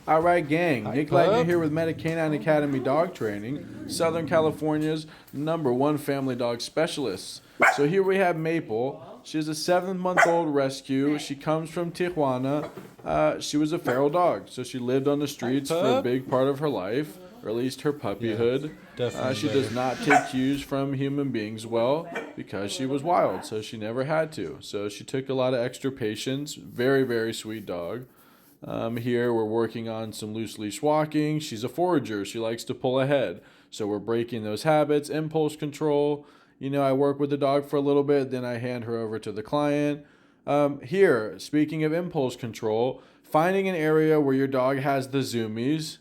All right, gang. Hi, Nick Leitner pup. here with Meta Canine Academy Dog Training, Southern California's #1 family dog specialist. So here we have Maple. She's a 7-month-old rescue. She comes from Tijuana. She was a feral dog, so she lived on the Hi, streets for a pup. big part of her life, or at least her Yeah, puppyhood. definitely She does better. not take cues from human beings well because she was wild, so she never had to. So she took a lot of extra patience. Very, very sweet dog. Here we're working on some loose leash walking. She's a forager. She likes to pull ahead. So we're breaking those habits, impulse control. I work with the dog for a little bit, then I hand her over to the client. Here, speaking of impulse control, finding an area where your dog has the zoomies.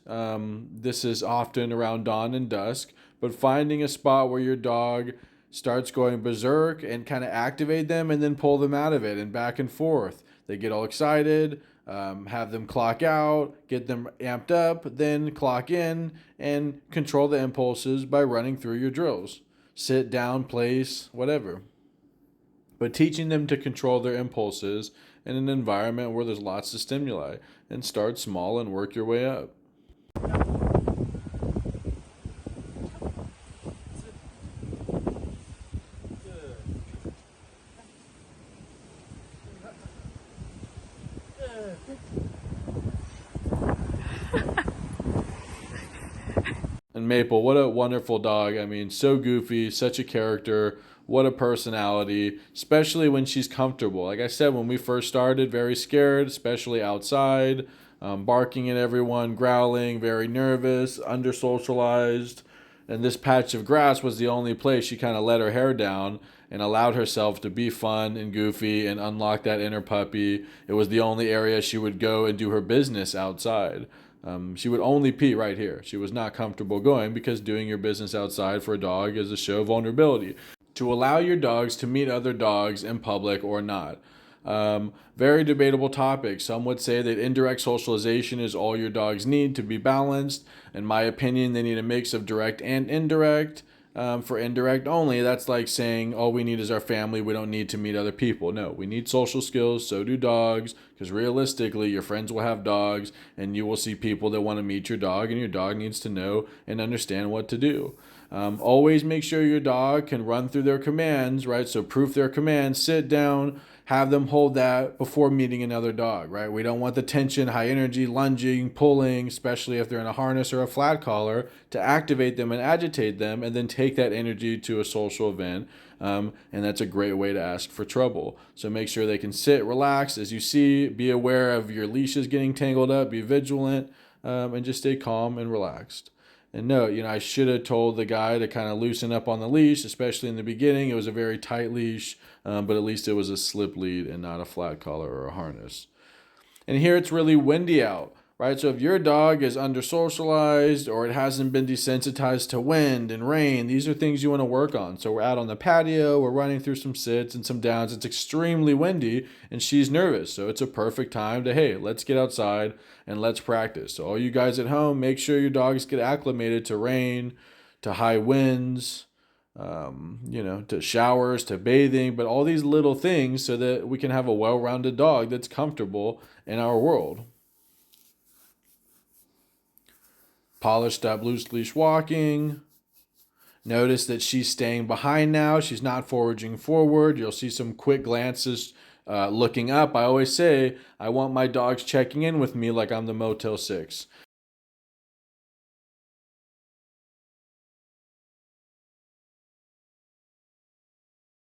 This is often around dawn and dusk, but finding a spot where your dog starts going berserk and kind of activate them and then pull them out of it and back and forth. They get all excited, have them clock out, get them amped up, then clock in and control the impulses by running through your drills. Sit down, place, whatever. But teaching them to control their impulses in an environment where there's lots of stimuli, and start small and work your way up. And Maple, what a wonderful dog. I mean, so goofy, such a character. What a personality, especially when she's comfortable. Like I said, when we first started, very scared, especially outside, barking at everyone, growling, very nervous, under socialized. And this patch of grass was the only place she kind of let her hair down and allowed herself to be fun and goofy and unlock that inner puppy. It was the only area she would go and do her business outside. She would only pee right here. She was not comfortable going because doing your business outside for a dog is a show of vulnerability. To allow your dogs to meet other dogs in public or not. Very debatable topic. Some would say that indirect socialization is all your dogs need to be balanced. In my opinion, they need a mix of direct and indirect. For indirect only, that's like saying all we need is our family. We don't need to meet other people. No, we need social skills. So do dogs. Because realistically, your friends will have dogs, and you will see people that want to meet your dog, and your dog needs to know and understand what to do. Always make sure your dog can run through their commands, right? So proof their commands, sit down, have them hold that before meeting another dog, right? We don't want the tension, high energy, lunging, pulling, especially if they're in a harness or a flat collar, to activate them and agitate them and then take that energy to a social event. And that's a great way to ask for trouble. So make sure they can sit, relax as you see, be aware of your leashes getting tangled up, be vigilant, and just stay calm and relaxed. And no, I should have told the guy to kind of loosen up on the leash, especially in the beginning. It was a very tight leash, but at least it was a slip lead and not a flat collar or a harness. And here it's really windy out, right? So if your dog is under socialized or it hasn't been desensitized to wind and rain, these are things you want to work on. So we're out on the patio, we're running through some sits and some downs. It's extremely windy and she's nervous. So it's a perfect time to, hey, let's get outside and let's practice. So all you guys at home, make sure your dogs get acclimated to rain, to high winds, to showers, to bathing, but all these little things so that we can have a well rounded dog that's comfortable in our world. Polished up loose leash walking. Notice that she's staying behind now. She's not foraging forward. You'll see some quick glances looking up. I always say I want my dogs checking in with me like I'm the Motel 6.